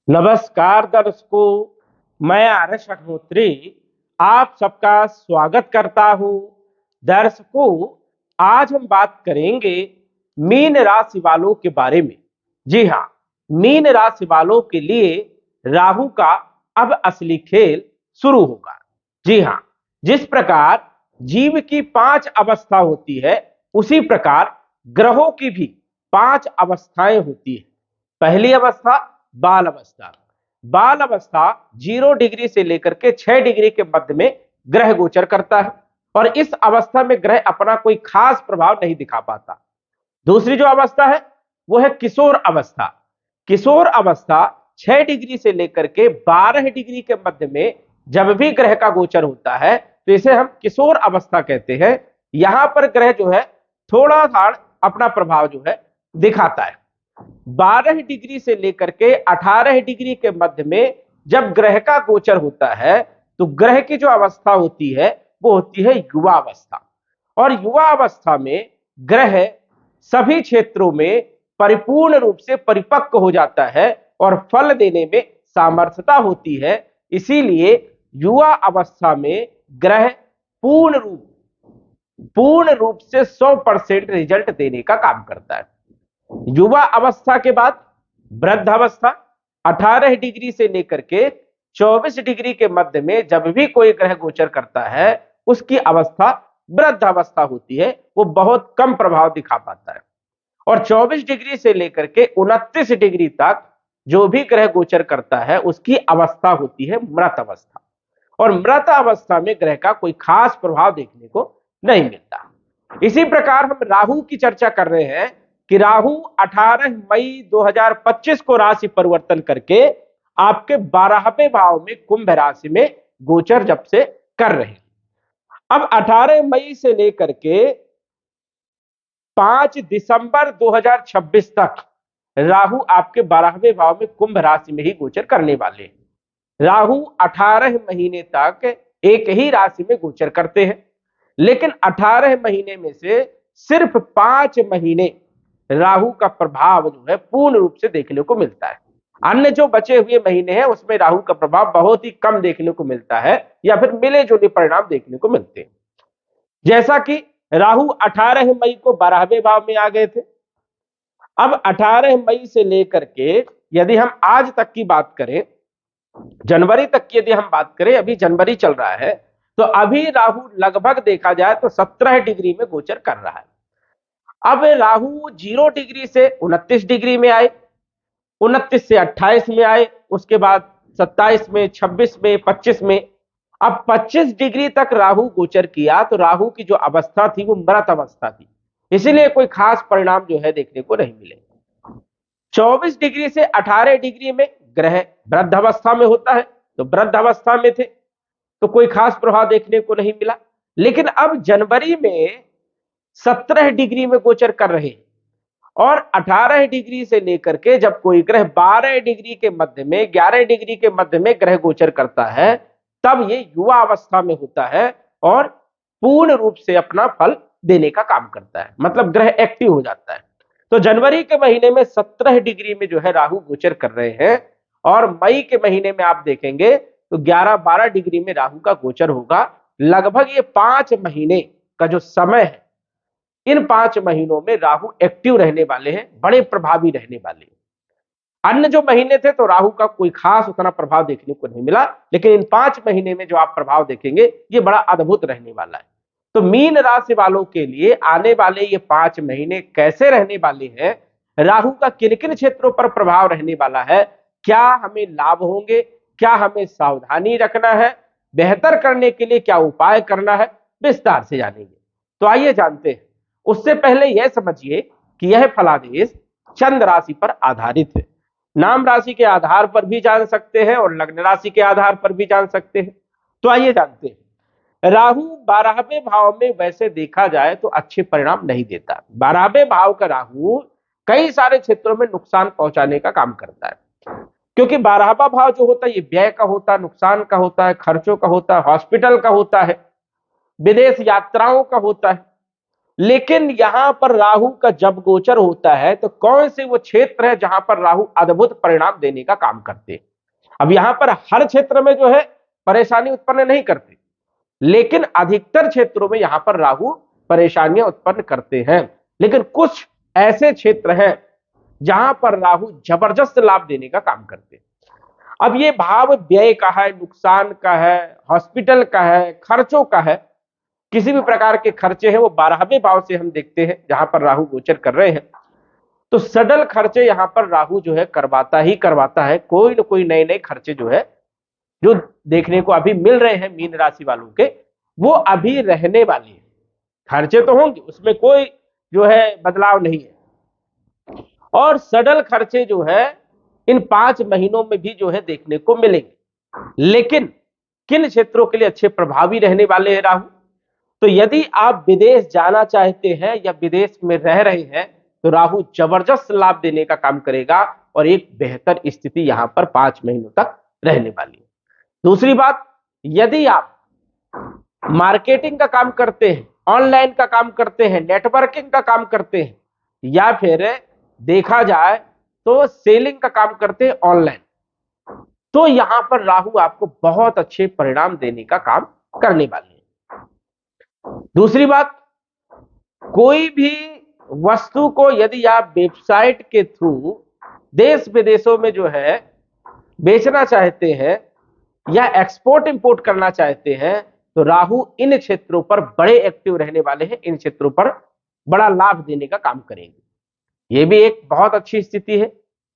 नमस्कार दर्शकों, मैं आरएस अग्निहोत्री आप सबका स्वागत करता हूं। दर्शकों, आज हम बात करेंगे मीन राशि वालों के बारे में। जी हाँ, मीन राशि वालों के लिए राहु का अब असली खेल शुरू होगा। जी हाँ, जिस प्रकार जीव की 5 अवस्था होती है, उसी प्रकार ग्रहों की भी 5 अवस्थाएं होती है। पहली अवस्था बाल अवस्था। बाल अवस्था 0 डिग्री से लेकर के 6 डिग्री के मध्य में ग्रह गोचर करता है और इस अवस्था में ग्रह अपना कोई खास प्रभाव नहीं दिखा पाता। दूसरी जो अवस्था है वो है किशोर अवस्था। किशोर अवस्था 6 डिग्री से लेकर के 12 डिग्री के मध्य में जब भी ग्रह का गोचर होता है तो इसे हम किशोर अवस्था कहते हैं। यहां पर ग्रह जो है थोड़ा सा अपना प्रभाव जो है दिखाता है। 12 डिग्री से लेकर के 18 डिग्री के मध्य में जब ग्रह का गोचर होता है तो ग्रह की जो अवस्था होती है वो होती है युवा अवस्था। और युवा अवस्था में ग्रह सभी क्षेत्रों में परिपूर्ण रूप से परिपक्व हो जाता है और फल देने में सामर्थ्यता होती है। इसीलिए युवा अवस्था में ग्रह पूर्ण रूप से 100% रिजल्ट देने का काम करता है। युवा अवस्था के बाद वृद्ध अवस्था 18 डिग्री से लेकर के 24 डिग्री के मध्य में जब भी कोई ग्रह गोचर करता है उसकी अवस्था वृद्ध अवस्था होती है, वो बहुत कम प्रभाव दिखा पाता है। और 24 डिग्री से लेकर के 29 डिग्री तक जो भी ग्रह गोचर करता है उसकी अवस्था होती है मृत अवस्था। और मृत अवस्था में ग्रह का कोई खास प्रभाव देखने को नहीं मिलता। इसी प्रकार हम राहु की चर्चा कर रहे हैं कि राहु 18 मई 2025 को राशि परिवर्तन करके आपके 12वें भाव में कुंभ राशि में गोचर जब से कर रहे हैं। अब 18 मई से लेकर के 5 दिसंबर 2026 तक राहु आपके 12वें भाव में कुंभ राशि में ही गोचर करने वाले हैं। राहु 18 महीने तक एक ही राशि में गोचर करते हैं, लेकिन 18 महीने में से सिर्फ 5 महीने राहु का प्रभाव जो है पूर्ण रूप से देखने को मिलता है। अन्य जो बचे हुए महीने हैं उसमें राहु का प्रभाव बहुत ही कम देखने को मिलता है या फिर मिले जुले परिणाम देखने को मिलते हैं। जैसा कि राहु 18 मई को 12वें भाव में आ गए थे। अब 18 मई से लेकर के यदि हम आज तक की बात करें, जनवरी तक की यदि हम बात करें, अभी जनवरी चल रहा है, तो अभी राहु लगभग देखा जाए तो 17 डिग्री में गोचर कर रहा है। अब राहु 0 डिग्री से 29 डिग्री में आए, 29 से 28 में आए, उसके बाद 27 में, 26 में, 25 में। अब 25 डिग्री तक राहु गोचर किया तो राहु की जो अवस्था थी वो मृत अवस्था थी, इसीलिए कोई खास परिणाम जो है देखने को नहीं मिले। 24 डिग्री से 18 डिग्री में ग्रह वृद्ध अवस्था में होता है, तो वृद्ध अवस्था में थे तो कोई खास प्रभाव देखने को नहीं मिला। लेकिन अब जनवरी में 17 डिग्री में गोचर कर रहे हैं और 18 डिग्री से लेकर के जब कोई ग्रह 12 डिग्री के मध्य में, 11 डिग्री के मध्य में ग्रह गोचर करता है तब ये युवा अवस्था में होता है और पूर्ण रूप से अपना फल देने का काम करता है, मतलब ग्रह एक्टिव हो जाता है। तो जनवरी के महीने में 17 डिग्री में जो है राहु गोचर कर रहे हैं और मई के महीने में आप देखेंगे तो 11-12 डिग्री में राहु का गोचर होगा। लगभग ये 5 महीने का जो समय है, इन 5 महीनों में राहु एक्टिव रहने वाले हैं, बड़े प्रभावी रहने वाले हैं। अन्य जो महीने थे तो राहु का कोई खास उतना प्रभाव देखने को नहीं मिला, लेकिन इन 5 महीने में जो आप प्रभाव देखेंगे ये बड़ा अद्भुत रहने वाला है। तो मीन राशि वालों के लिए आने वाले ये 5 महीने कैसे रहने वाले हैं, राहु का किन किन क्षेत्रों पर प्रभाव रहने वाला है, क्या हमें लाभ होंगे, क्या हमें सावधानी रखना है, बेहतर करने के लिए क्या उपाय करना है, विस्तार से जानेंगे। तो आइए जानते हैं। उससे पहले यह समझिए कि यह फलादेश चंद्र राशि पर आधारित है। नाम राशि के आधार पर भी जान सकते हैं और लग्न राशि के आधार पर भी जान सकते हैं। तो आइए जानते हैं। राहु 12वें भाव में वैसे देखा जाए तो अच्छे परिणाम नहीं देता। 12वें भाव का राहु कई सारे क्षेत्रों में नुकसान पहुंचाने का काम करता है, क्योंकि 12वां भाव जो होता है ये व्यय का होता है, नुकसान का होता है, खर्चों का होता है, हॉस्पिटल का होता है, विदेश यात्राओं का होता है। लेकिन यहां पर राहु का जब गोचर होता है तो कौन से वो क्षेत्र है जहां पर राहु अद्भुत परिणाम देने का काम करते हैं। अब यहां पर हर क्षेत्र में जो है परेशानी उत्पन्न नहीं करते, लेकिन अधिकतर क्षेत्रों में यहां पर राहु परेशानियां उत्पन्न करते हैं। लेकिन कुछ ऐसे क्षेत्र हैं जहां पर राहु जबरदस्त लाभ देने का काम करते हैं। अब ये भाव व्यय का है, नुकसान का है, हॉस्पिटल का है, खर्चों का है। किसी भी प्रकार के खर्चे हैं वो 12वें भाव से हम देखते हैं जहां पर राहु गोचर कर रहे हैं, तो सडल खर्चे यहां पर राहु जो है करवाता ही करवाता है। कोई ना कोई नए नए खर्चे जो है जो देखने को अभी मिल रहे हैं मीन राशि वालों के, वो अभी रहने वाले हैं। खर्चे तो होंगे, उसमें कोई जो है बदलाव नहीं है। और सडल खर्चे जो है इन 5 महीनों में भी जो है देखने को मिलेंगे। लेकिन किन क्षेत्रों के लिए अच्छे प्रभावी रहने वाले हैं राहु? तो यदि आप विदेश जाना चाहते हैं या विदेश में रह रहे हैं तो राहु जबरदस्त लाभ देने का काम करेगा और एक बेहतर स्थिति यहां पर 5 महीनों तक रहने वाली है। दूसरी बात, यदि आप मार्केटिंग का काम करते हैं, ऑनलाइन का काम करते हैं, नेटवर्किंग का काम करते हैं, या फिर देखा जाए तो सेलिंग का काम करते हैं ऑनलाइन, तो यहां पर राहु आपको बहुत अच्छे परिणाम देने का काम करने वाले हैं। दूसरी बात, कोई भी वस्तु को यदि आप वेबसाइट के थ्रू देश विदेशों में जो है बेचना चाहते हैं या एक्सपोर्ट इंपोर्ट करना चाहते हैं तो राहु इन क्षेत्रों पर बड़े एक्टिव रहने वाले हैं, इन क्षेत्रों पर बड़ा लाभ देने का काम करेंगे। ये भी एक बहुत अच्छी स्थिति है।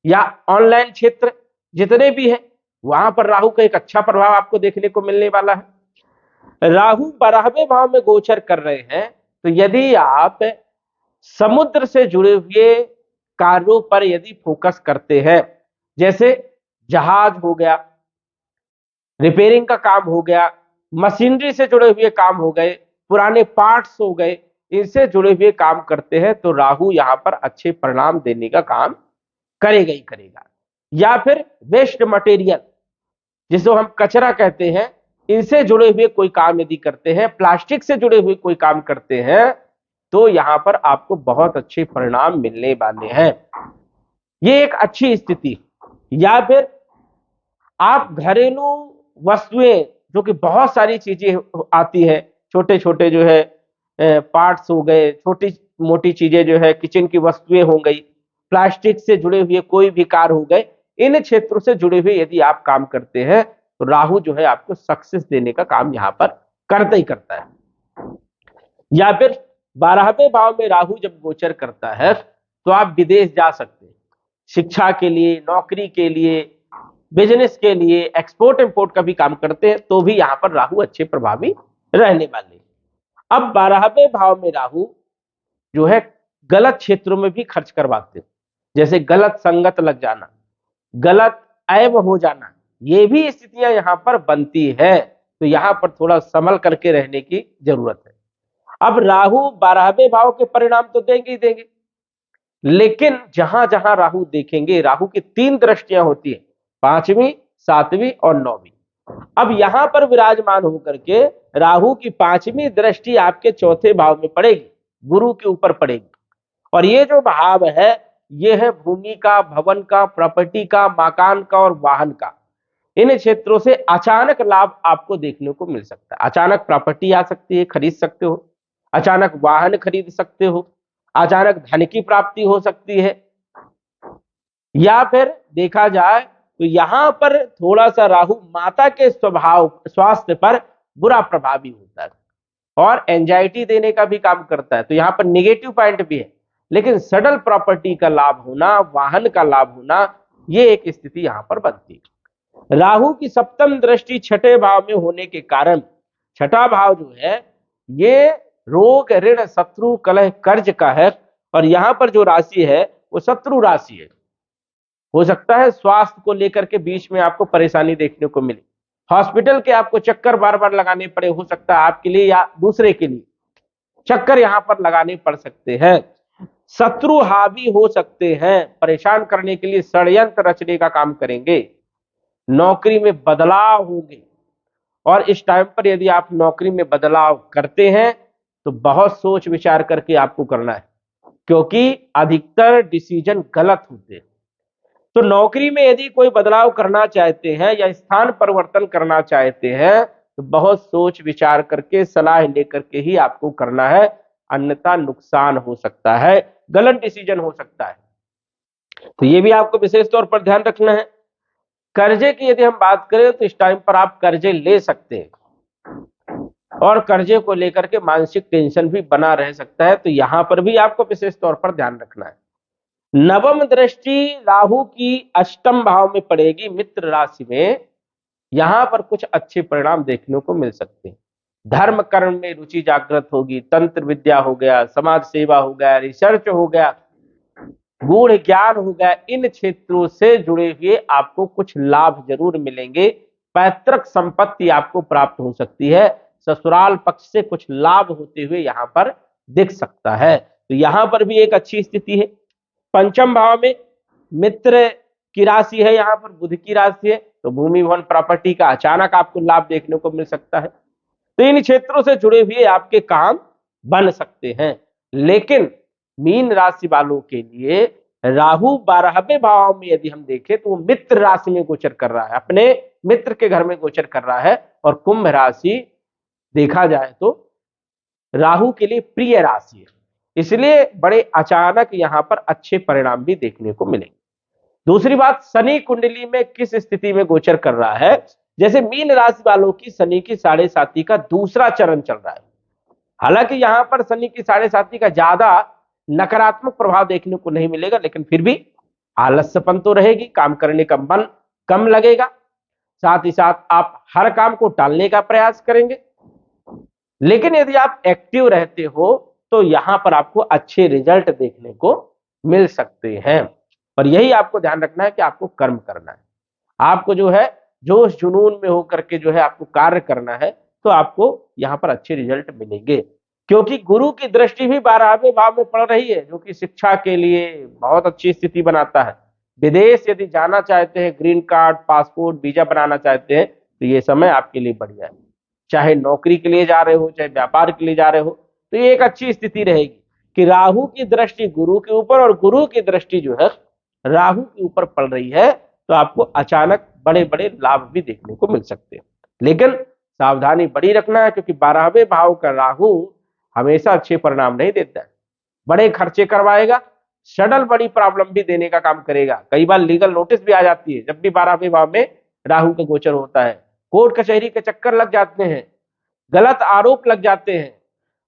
या ऑनलाइन क्षेत्र जितने भी हैं वहां पर राहु का एक अच्छा प्रभाव आपको देखने को मिलने वाला है। राहु 12वें भाव में गोचर कर रहे हैं, तो यदि आप समुद्र से जुड़े हुए कार्यों पर यदि फोकस करते हैं, जैसे जहाज हो गया, रिपेयरिंग का काम हो गया, मशीनरी से जुड़े हुए काम हो गए, पुराने पार्ट्स हो गए, इनसे जुड़े हुए काम करते हैं तो राहु यहां पर अच्छे परिणाम देने का काम करेगा ही करेगा। या फिर वेस्ट मटेरियल, जिसको हम कचरा कहते हैं, इनसे जुड़े हुए कोई काम यदि करते हैं, प्लास्टिक से जुड़े हुए कोई काम करते हैं, तो यहां पर आपको बहुत अच्छे परिणाम मिलने वाले हैं। ये एक अच्छी स्थिति। या फिर आप घरेलू वस्तुएं, जो कि बहुत सारी चीजें आती है, छोटे छोटे जो है पार्ट्स हो गए, छोटी मोटी चीजें जो है किचन की वस्तुएं हो गई, प्लास्टिक से जुड़े हुए कोई भी कार्य हो गए, इन क्षेत्रों से जुड़े हुए यदि आप काम करते हैं तो राहु जो है आपको सक्सेस देने का काम यहां पर करता ही करता है। या फिर 12वें भाव में राहु जब गोचर करता है तो आप विदेश जा सकते हैं, शिक्षा के लिए, नौकरी के लिए, बिजनेस के लिए, एक्सपोर्ट इंपोर्ट का भी काम करते हैं तो भी यहां पर राहु अच्छे प्रभावी रहने वाले। अब 12वें भाव में राहु जो है गलत क्षेत्रों में भी खर्च करवाते हैं, जैसे गलत संगत लग जाना, गलत ऐब हो जाना, ये भी स्थितियां यहां पर बनती है। तो यहां पर थोड़ा संभल करके रहने की जरूरत है। अब राहु 12वें भाव के परिणाम तो देंगे ही देंगे, लेकिन जहां जहां राहु देखेंगे, राहु की 3 दृष्टियां होती है, 5वीं, 7वीं और 9वीं। अब यहां पर विराजमान होकर के राहु की 5वीं दृष्टि आपके 4थे भाव में पड़ेगी, गुरु के ऊपर पड़ेगी। और ये जो भाव है ये है भूमि का, भवन का, प्रॉपर्टी का, मकान का और वाहन का। इन क्षेत्रों से अचानक लाभ आपको देखने को मिल सकता है। अचानक प्रॉपर्टी आ सकती है, खरीद सकते हो, अचानक वाहन खरीद सकते हो, अचानक धन की प्राप्ति हो सकती है। या फिर देखा जाए तो यहां पर थोड़ा सा राहु माता के स्वभाव, स्वास्थ्य पर बुरा प्रभावी होता है और एंजाइटी देने का भी काम करता है। तो यहां पर निगेटिव पॉइंट भी है, लेकिन सडल प्रॉपर्टी का लाभ होना, वाहन का लाभ होना, ये एक स्थिति यहां पर बनती है। राहु की 7म दृष्टि 6ठे भाव में होने के कारण 6ठा भाव जो है ये रोग, ऋण, शत्रु, कलह, कर्ज का है। और यहां पर जो राशि है वो शत्रु राशि है। हो सकता है स्वास्थ्य को लेकर के बीच में आपको परेशानी देखने को मिले, हॉस्पिटल के आपको चक्कर बार बार लगाने पड़े, हो सकता है आपके लिए या दूसरे के लिए चक्कर यहां पर लगाने पड़ सकते हैं। शत्रु हावी हो सकते हैं, परेशान करने के लिए षड्यंत्र रचने का काम करेंगे। नौकरी में बदलाव होंगे और इस टाइम पर यदि आप नौकरी में बदलाव करते हैं तो बहुत सोच विचार करके आपको करना है, क्योंकि अधिकतर डिसीजन गलत होते हैं। तो नौकरी में यदि कोई बदलाव करना चाहते हैं या स्थान परिवर्तन करना चाहते हैं तो बहुत सोच विचार करके सलाह लेकर के ही आपको करना है, अन्यथा नुकसान हो सकता है, गलत डिसीजन हो सकता है। तो ये भी आपको विशेष तौर पर ध्यान रखना है। कर्जे की यदि हम बात करें तो इस टाइम पर आप कर्जे ले सकते हैं और कर्जे को लेकर के मानसिक टेंशन भी बना रह सकता है, तो यहां पर भी आपको विशेष तौर पर ध्यान रखना है। नवम दृष्टि राहु की अष्टम भाव में पड़ेगी मित्र राशि में, यहां पर कुछ अच्छे परिणाम देखने को मिल सकते हैं। धर्म कर्म में रुचि जागृत होगी, तंत्र विद्या हो गया, समाज सेवा हो गया, रिसर्च हो गया, गूढ़ ज्ञान हो गया, इन क्षेत्रों से जुड़े हुए आपको कुछ लाभ जरूर मिलेंगे। पैतृक संपत्ति आपको प्राप्त हो सकती है, ससुराल पक्ष से कुछ लाभ होते हुए यहां पर दिख सकता है, तो यहां पर भी एक अच्छी स्थिति है। पंचम भाव में मित्र की राशि है, यहां पर बुध की राशि है, तो भूमि भवन प्रॉपर्टी का अचानक आपको लाभ देखने को मिल सकता है। तो इन क्षेत्रों से जुड़े हुए आपके काम बन सकते हैं। लेकिन मीन राशि वालों के लिए राहु 12वें भाव में यदि हम देखें तो वो मित्र राशि में गोचर कर रहा है, अपने मित्र के घर में गोचर कर रहा है, और कुंभ राशि देखा जाए तो राहु के लिए प्रिय राशि है, इसलिए बड़े अचानक यहां पर अच्छे परिणाम भी देखने को मिलेंगे। दूसरी बात, शनि कुंडली में किस स्थिति में गोचर कर रहा है। जैसे मीन राशि वालों की शनि की 7.5 का दूसरा चरण चल रहा है, हालांकि यहां पर शनि की 7.5 का ज्यादा नकारात्मक प्रभाव देखने को नहीं मिलेगा, लेकिन फिर भी आलस्यपन तो रहेगी, काम करने का मन कम लगेगा, साथ ही साथ आप हर काम को टालने का प्रयास करेंगे। लेकिन यदि आप एक्टिव रहते हो तो यहां पर आपको अच्छे रिजल्ट देखने को मिल सकते हैं। पर यही आपको ध्यान रखना है कि आपको कर्म करना है, आपको जो है जोश जुनून में होकर के जो है आपको कार्य करना है, तो आपको यहां पर अच्छे रिजल्ट मिलेंगे। क्योंकि गुरु की दृष्टि भी 12वें भाव में पड़ रही है, जो कि शिक्षा के लिए बहुत अच्छी स्थिति बनाता है। विदेश यदि जाना चाहते हैं, ग्रीन कार्ड, पासपोर्ट, वीजा बनाना चाहते हैं, तो ये समय आपके लिए बढ़िया है। चाहे नौकरी के लिए जा रहे हो, चाहे व्यापार के लिए जा रहे हो, तो ये एक अच्छी स्थिति रहेगी कि राहु की दृष्टि गुरु के ऊपर और गुरु की दृष्टि जो है राहु के ऊपर पड़ रही है, तो आपको अचानक बड़े बड़े लाभ भी देखने को मिल सकते हैं। लेकिन सावधानी बड़ी रखना है, क्योंकि 12वें भाव का राहु हमेशा अच्छे परिणाम नहीं देता है, बड़े खर्चे करवाएगा, सडल बड़ी प्रॉब्लम भी देने का काम करेगा। कई बार लीगल नोटिस भी आ जाती है जब भी 12वें भाव में राहु का गोचर होता है, कोर्ट कचहरी के चक्कर लग जाते हैं, गलत आरोप लग जाते हैं,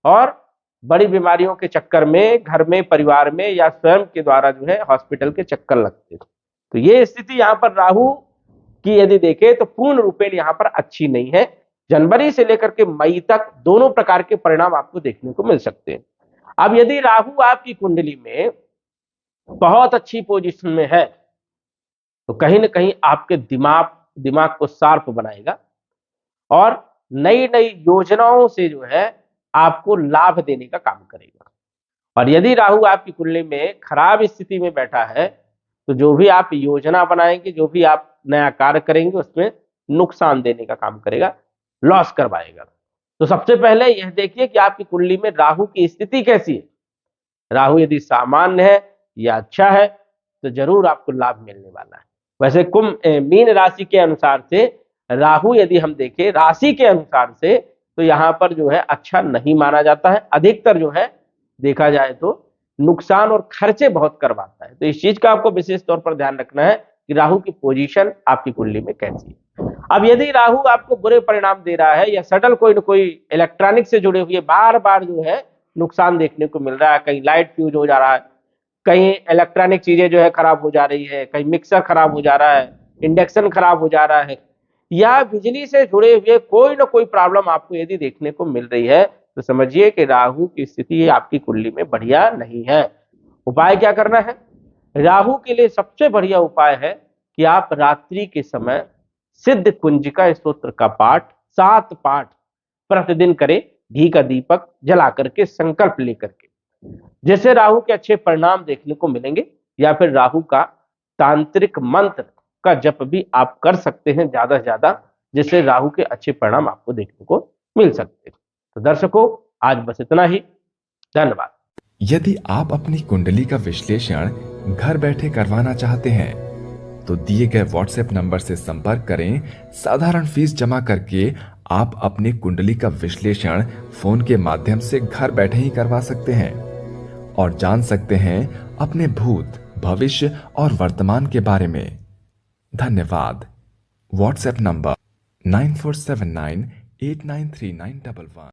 और बड़ी बीमारियों के चक्कर में घर में, परिवार में, या स्वयं के द्वारा जो है हॉस्पिटल के चक्कर लगते हैं। तो ये स्थिति यहाँ पर राहु की यदि देखें तो पूर्ण रूपेण यहाँ पर अच्छी नहीं है। जनवरी से लेकर के मई तक दोनों प्रकार के परिणाम आपको देखने को मिल सकते हैं। अब यदि राहु आपकी कुंडली में बहुत अच्छी पोजीशन में है तो कहीं ना कहीं आपके दिमाग को शार्प बनाएगा और नई नई योजनाओं से जो है आपको लाभ देने का काम करेगा। और यदि राहु आपकी कुंडली में खराब स्थिति में बैठा है तो जो भी आप योजना बनाएंगे, जो भी आप नया कार्य करेंगे, उसमें नुकसान देने का काम करेगा, लॉस करवाएगा। तो सबसे पहले यह देखिए कि आपकी कुंडली में राहु की स्थिति कैसी है। राहु यदि सामान्य है या अच्छा है तो जरूर आपको लाभ मिलने वाला है। वैसे मीन राशि के अनुसार से राहु यदि हम देखें राशि के अनुसार से तो यहाँ पर जो है अच्छा नहीं माना जाता है, अधिकतर जो है देखा जाए तो नुकसान और खर्चे बहुत करवाता है। तो इस चीज का आपको विशेष तौर पर ध्यान रखना है कि राहु की पोजीशन आपकी कुंडली में कैसी है। अब यदि राहु आपको बुरे परिणाम दे रहा है या सडल कोई न कोई इलेक्ट्रॉनिक से जुड़े हुए बार बार जो है नुकसान देखने को मिल रहा है, कहीं लाइट फ्यूज हो जा रहा है, कहीं इलेक्ट्रॉनिक चीजें जो है खराब हो जा रही है, कहीं मिक्सर खराब हो जा रहा है, इंडक्शन खराब हो जा रहा है, या बिजली से जुड़े हुए कोई ना कोई प्रॉब्लम आपको यदि देखने को मिल रही है, तो समझिए कि राहु की स्थिति आपकी कुंडली में बढ़िया नहीं है। उपाय क्या करना है? राहु के लिए सबसे बढ़िया उपाय है कि आप रात्रि के समय सिद्ध कुंजिका स्तोत्र का पाठ 7 पाठ प्रतिदिन करें, घी का दीपक जला करके, संकल्प लेकर के, जिससे राहु के अच्छे परिणाम देखने को मिलेंगे। या फिर राहु का तांत्रिक मंत्र का जप भी आप कर सकते हैं ज्यादा से ज्यादा, जिससे राहु के अच्छे परिणाम आपको देखने को मिल सकते हैं। तो दर्शकों, आज बस इतना ही। धन्यवाद। यदि आप अपनी कुंडली का विश्लेषण घर बैठे करवाना चाहते हैं तो दिए गए व्हाट्सएप नंबर से संपर्क करें। साधारण फीस जमा करके आप अपनी कुंडली का विश्लेषण फोन के माध्यम से घर बैठे ही करवा सकते हैं और जान सकते हैं अपने भूत, भविष्य और वर्तमान के बारे में। धन्यवाद। WhatsApp number 9479893911।